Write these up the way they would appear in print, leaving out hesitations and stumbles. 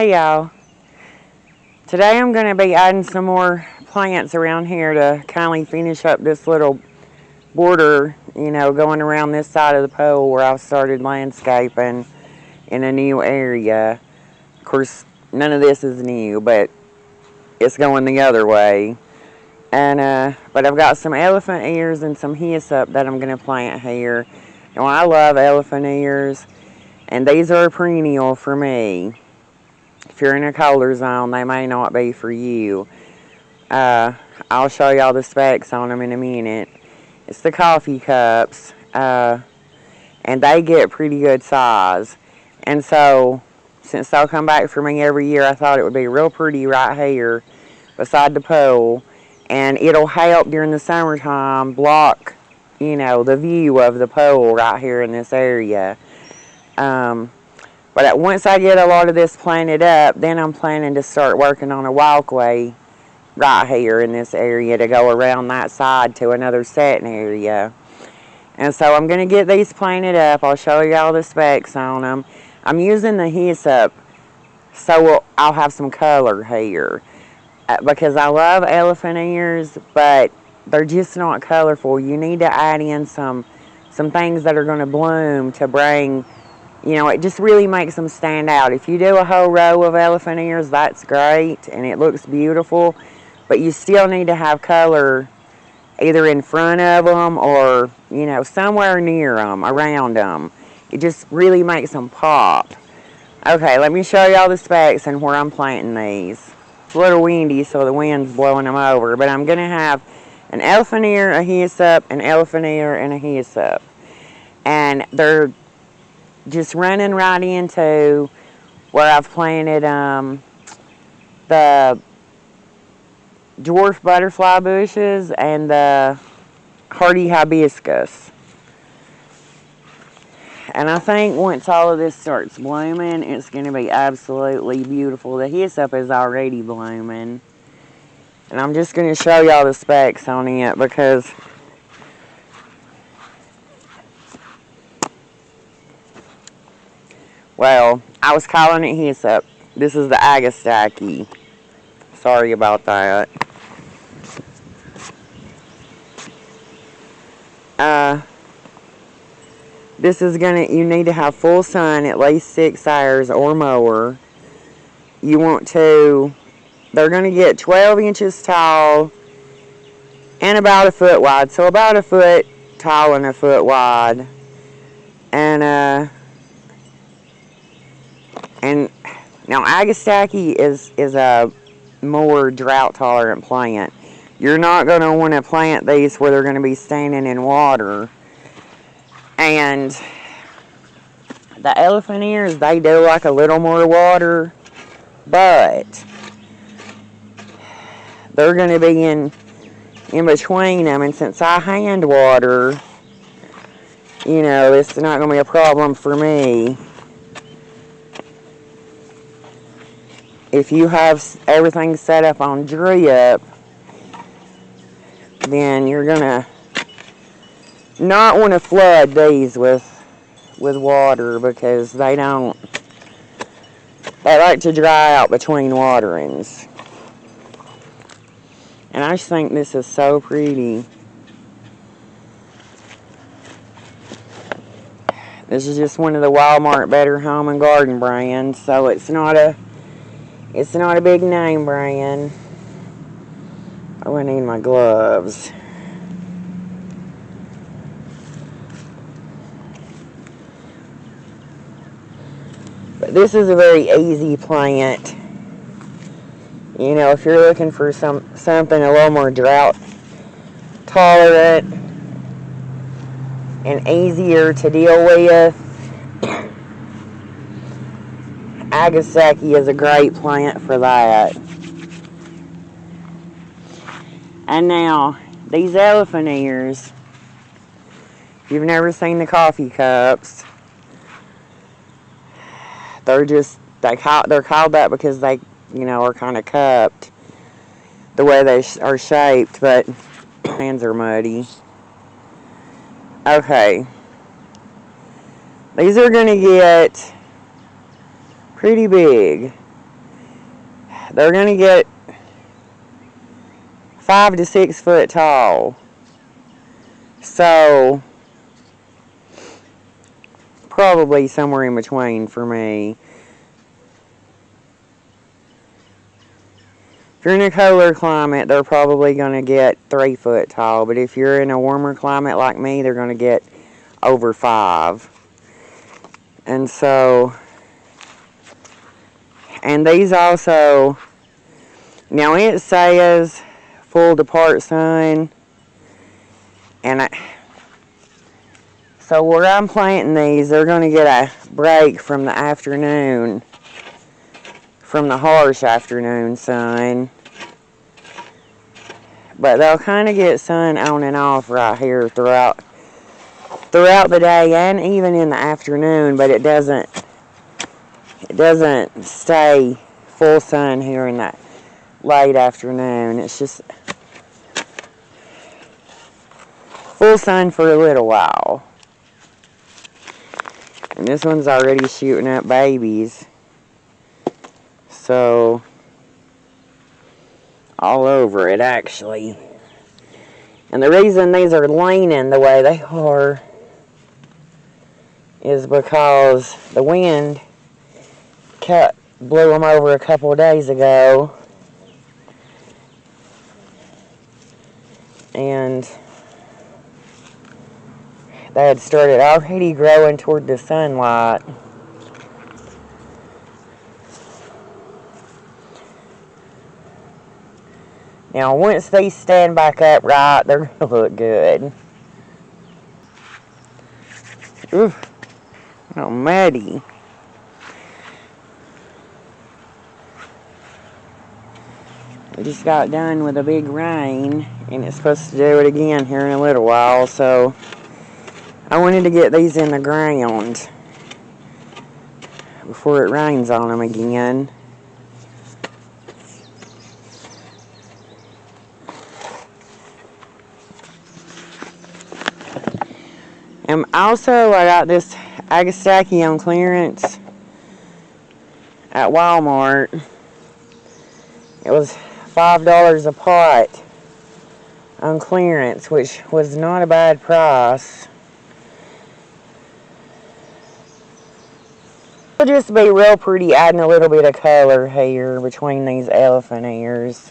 Hey y'all, today I'm going to be adding some more plants around here to kindly finish up this little border, going around this side of the pole where I've started landscaping in a new area. Of course, none of this is new, but it's going the other way. But I've got some elephant ears and some hyssop that I'm going to plant here. Now I love elephant ears, and these are a perennial for me. If you're in a colder zone, they may not be for you. I'll show y'all the specs on them in a minute. It's the coffee cups, and they get pretty good size. And so, since they'll come back for me every year, I thought it would be real pretty right here beside the pole. And it'll help during the summertime block, the view of the pole right here in this area. But once I get a lot of this planted up, then I'm planning to start working on a walkway right here in this area to go around that side to another setting area. And so I'm going to get these planted up. I'll show you all the specs on them. I'm using the hyssop so I'll have some color here. Because I love elephant ears, but they're just not colorful. You need to add in some things that are going to bloom to bring... it just really makes them stand out. If you do a whole row of elephant ears, that's great, and it looks beautiful. But you still need to have color either in front of them or, somewhere near them, around them. It just really makes them pop. Okay, let me show you all the specs and where I'm planting these. It's a little windy, so the wind's blowing them over. But I'm going to have an elephant ear, a hyssop, an elephant ear, and a hyssop. And they're just running right into where I've planted the dwarf butterfly bushes and the hardy hibiscus. And I think once all of this starts blooming, it's going to be absolutely beautiful. The hyssop is already blooming. And I'm just going to show y'all the specs on it because... well, I was calling it hyssop. This is the Agastache. Sorry about that. This is you need to have full sun at least 6 hours or more. They're going to get 12 inches tall and about a foot wide. So about a foot tall and a foot wide. And now Agastache is a more drought tolerant plant. You're not going to want to plant these where they're going to be standing in water. And the elephant ears, they do like a little more water, but they're going to be in between them. And since I hand water, this is not going to be a problem for me. If you have everything set up on drip, then you're going to not want to flood these with water because they like to dry out between waterings. And I just think this is so pretty. This is just one of the Walmart Better Home and Garden brands, so it's not a big name brand. Oh, I need my gloves. But this is a very easy plant. If you're looking for something a little more drought tolerant and easier to deal with, Agastache is a great plant for that. And now, these elephant ears, if you've never seen the coffee cups, they're called that because they, are kind of cupped the way they are shaped, but hands are muddy. Okay. These are going to get pretty big. they're going to get 5 to 6 foot tall. So, probably somewhere in between for me. If you're in a colder climate, they're probably going to get 3 foot tall. But if you're in a warmer climate like me, they're going to get over 5. And so, and these also, now it says full to part sun. And so where I'm planting these, they're going to get a break from the afternoon, from the harsh afternoon sun. But they'll kind of get sun on and off right here throughout the day and even in the afternoon, but it doesn't stay full sun here in that late afternoon. It's just full sun for a little while. And this one's already shooting up babies. So, all over it actually. And the reason these are leaning the way they are is because the wind blew them over a couple of days ago. And they had started already growing toward the sunlight. Now, once these stand back up right, they're going to look good. Ooh, oh, muddy. We just got done with a big rain, and it's supposed to do it again here in a little while, so I wanted to get these in the ground before it rains on them again. And also, I got this Agastache on clearance at Walmart. It was $5 a pot on clearance, which was not a bad price. It'll just be real pretty adding a little bit of color here between these elephant ears.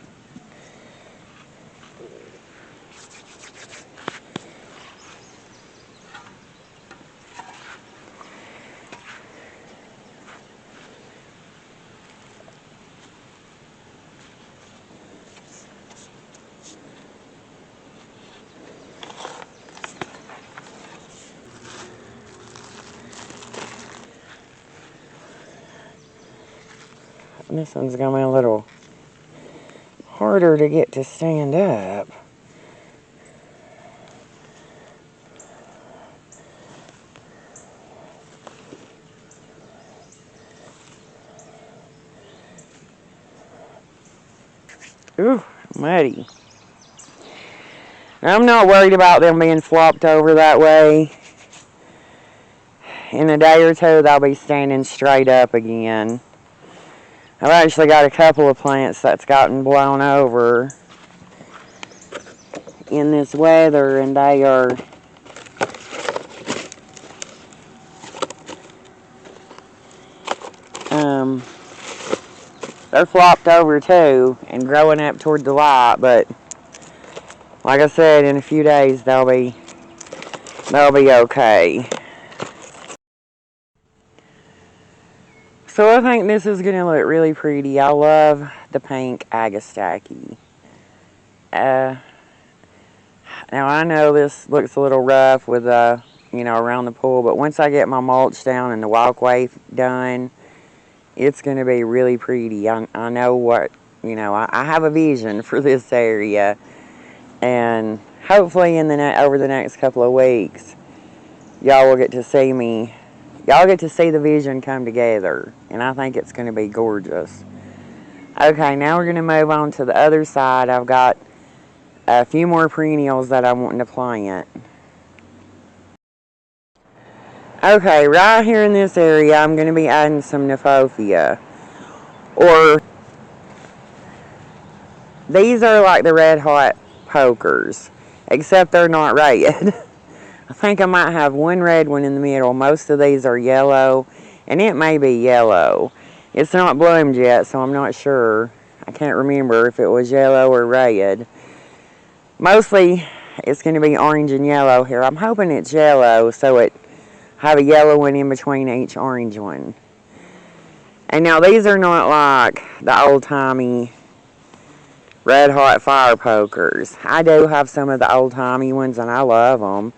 This one's going to be a little harder to get to stand up. Ooh, muddy. I'm not worried about them being flopped over that way. In a day or two, they'll be standing straight up again. I've actually got a couple of plants that's gotten blown over in this weather, and they are they're flopped over too and growing up toward the light, but like I said, in a few days they'll be okay. So I think this is going to look really pretty. I love the pink Agastache. Now I know this looks a little rough with around the pool, but once I get my mulch down and the walkway done, it's going to be really pretty. I know what, I have a vision for this area, and hopefully over the next couple of weeks, y'all will get to see the vision come together, and I think it's going to be gorgeous. Okay, now we're going to move on to the other side. I've got a few more perennials that I'm wanting to plant. Okay, right here in this area, I'm going to be adding some Kniphofia, or These are like the red hot pokers, except they're not red. I think I might have one red one in the middle. Most of these are yellow, and it may be yellow. It's not bloomed yet, so I'm not sure. I can't remember if it was yellow or red. Mostly, it's going to be orange and yellow here. I'm hoping it's yellow, so it have a yellow one in between each orange one. And now these are not like the old-timey red hot fire pokers. I do have some of the old-timey ones, and I love them.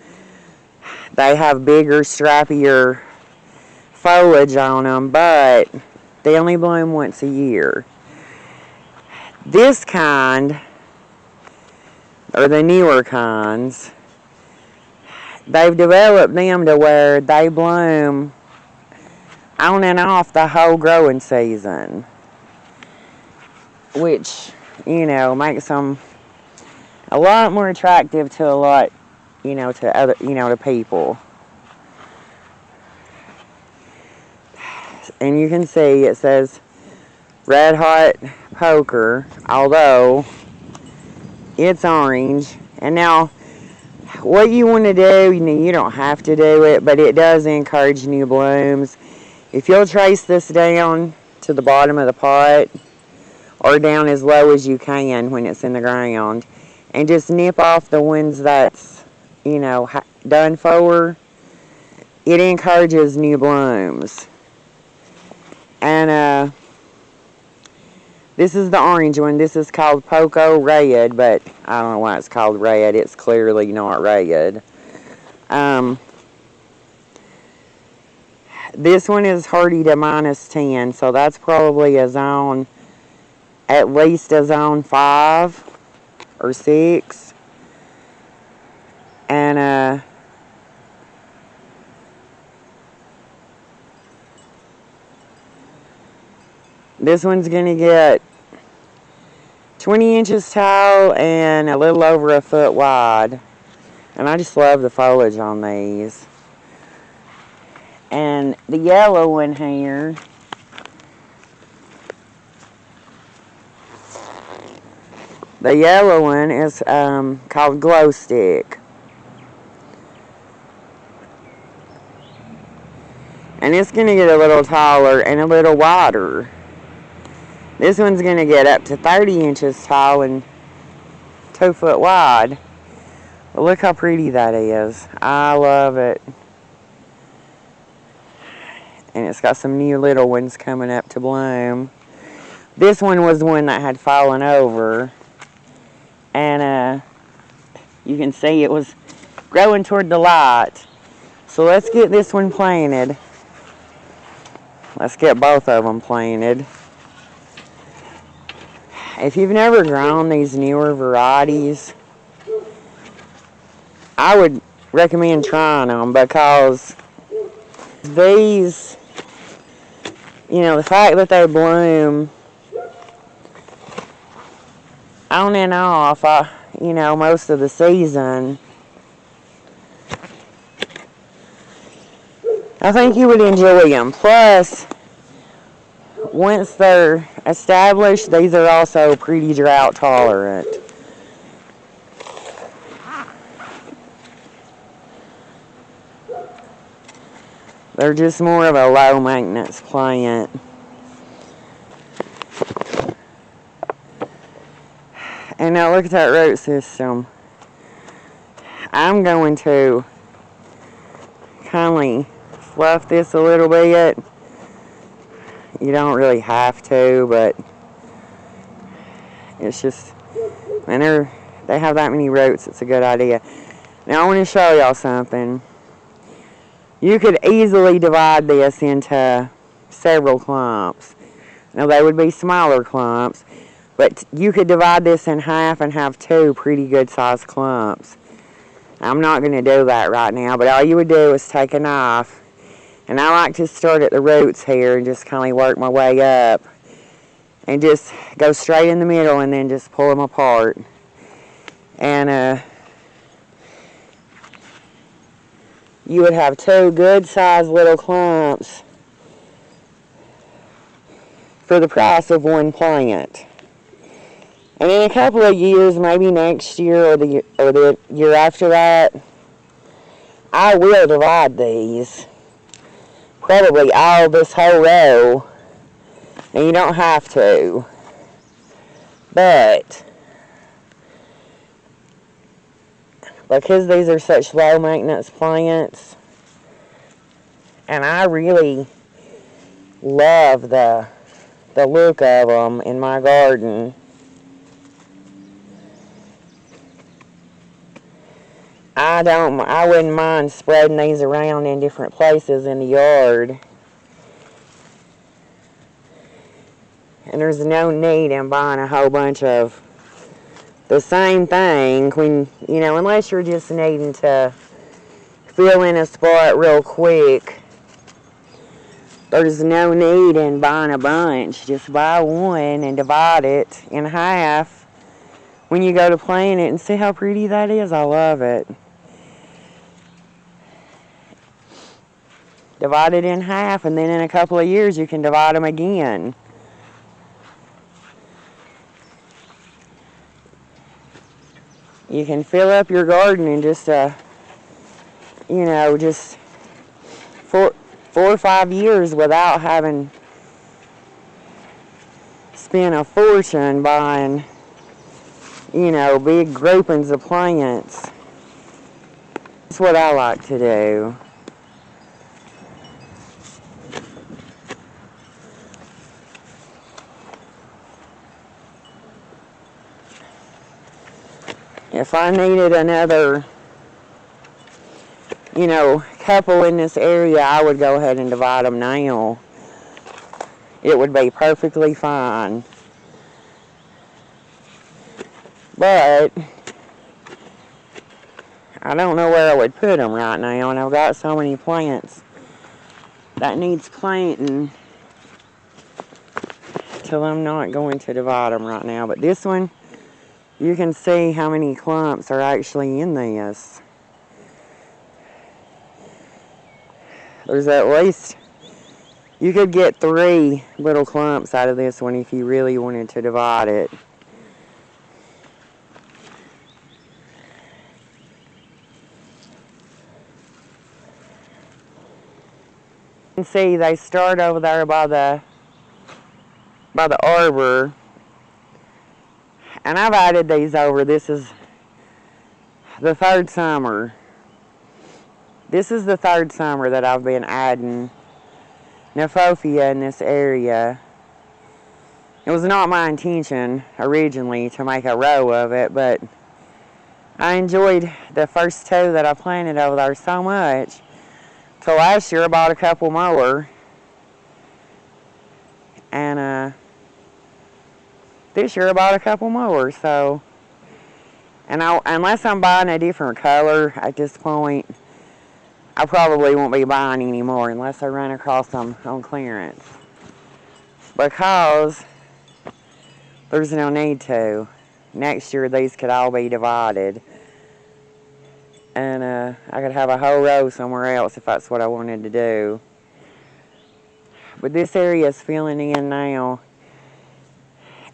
They have bigger, strappier foliage on them, but they only bloom once a year. This kind, or the newer kinds, they've developed them to where they bloom on and off the whole growing season, which, makes them a lot more attractive to a lot, to other, to people. And you can see it says red hot poker, although it's orange. And now, what you want to do, you don't have to do it, but it does encourage new blooms. If you'll trace this down to the bottom of the pot, or down as low as you can when it's in the ground, and just nip off the ones that's, done for, it encourages new blooms. And this is the orange one. This is called Poco Red, but I don't know why it's called red. It's clearly not red. This one is hardy to -10, so that's probably a zone, at least a zone 5 or 6. And this one's going to get 20 inches tall and a little over a foot wide. And I just love the foliage on these. And the yellow one here, the yellow one is called Glow Stick. And it's going to get a little taller and a little wider. This one's going to get up to 30 inches tall and 2 foot wide. But look how pretty that is. I love it. And it's got some new little ones coming up to bloom. This one was one that had fallen over. And you can see it was growing toward the light. So let's get this one planted. Let's get both of them planted. If you've never grown these newer varieties, I would recommend trying them, because these, the fact that they bloom on and off, most of the season, I think you would enjoy them. Plus, once they're established, these are also pretty drought tolerant. They're just more of a low maintenance plant. And now look at that root system. I'm going to kindly fluff this a little bit. You don't really have to, but it's just, whenever they have that many roots, it's a good idea. Now I want to show y'all something. You could easily divide this into several clumps. Now they would be smaller clumps, but you could divide this in half and have 2 pretty good sized clumps. I'm not going to do that right now, but all you would do is take a knife, and I like to start at the roots here and just kind of work my way up, and just go straight in the middle and then just pull them apart. And you would have 2 good sized little clumps for the price of 1 plant. And in a couple of years, maybe next year or the year after that, I will divide these. Probably all this whole row. And you don't have to. But because these are such low maintenance plants, and I really love the look of them in my garden, I wouldn't mind spreading these around in different places in the yard. And there's no need in buying a whole bunch of the same thing when, unless you're just needing to fill in a spot real quick. There's no need in buying a bunch. Just buy one and divide it in half when you go to plant it, and see how pretty that is. I love it. Divide it in half, and then in a couple of years you can divide them again. You can fill up your garden in just just 4 or 5 years without having spent a fortune buying, big groupings of plants. That's what I like to do. If I needed another, couple in this area, I would go ahead and divide them now. It would be perfectly fine. But I don't know where I would put them right now, and I've got so many plants that needs planting till I'm not going to divide them right now. But this one, you can see how many clumps are actually in this. There's at least, you could get 3 little clumps out of this one if you really wanted to divide it. You can see they start over there by the arbor, and I've added these over. This is the 3rd summer. This is the 3rd summer that I've been adding Kniphofia in this area. It was not my intention originally to make a row of it, but I enjoyed the first 2 that I planted over there so much. So last year I bought a couple more, and this year I bought a couple more. So, unless I'm buying a different color at this point, I probably won't be buying any more unless I run across them on clearance, because there's no need to. Next year these could all be divided, and I could have a whole row somewhere else if that's what I wanted to do. But this area is filling in now,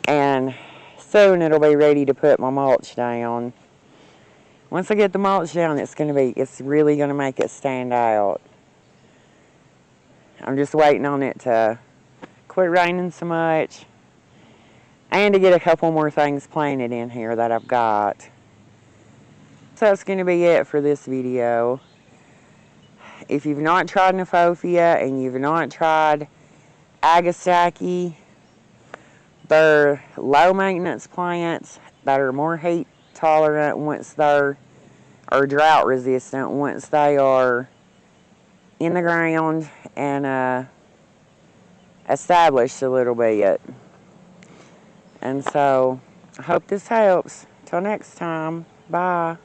and soon it'll be ready to put my mulch down. Once I get the mulch down, it's really going to make it stand out. I'm just waiting on it to quit raining so much, and to get a couple more things planted in here that I've got. So that's going to be it for this video. If you've not tried Kniphofia and you've not tried Agastache, they're low maintenance plants that are more heat tolerant or drought resistant once they are in the ground and established a little bit. And so I hope this helps. Till next time, bye.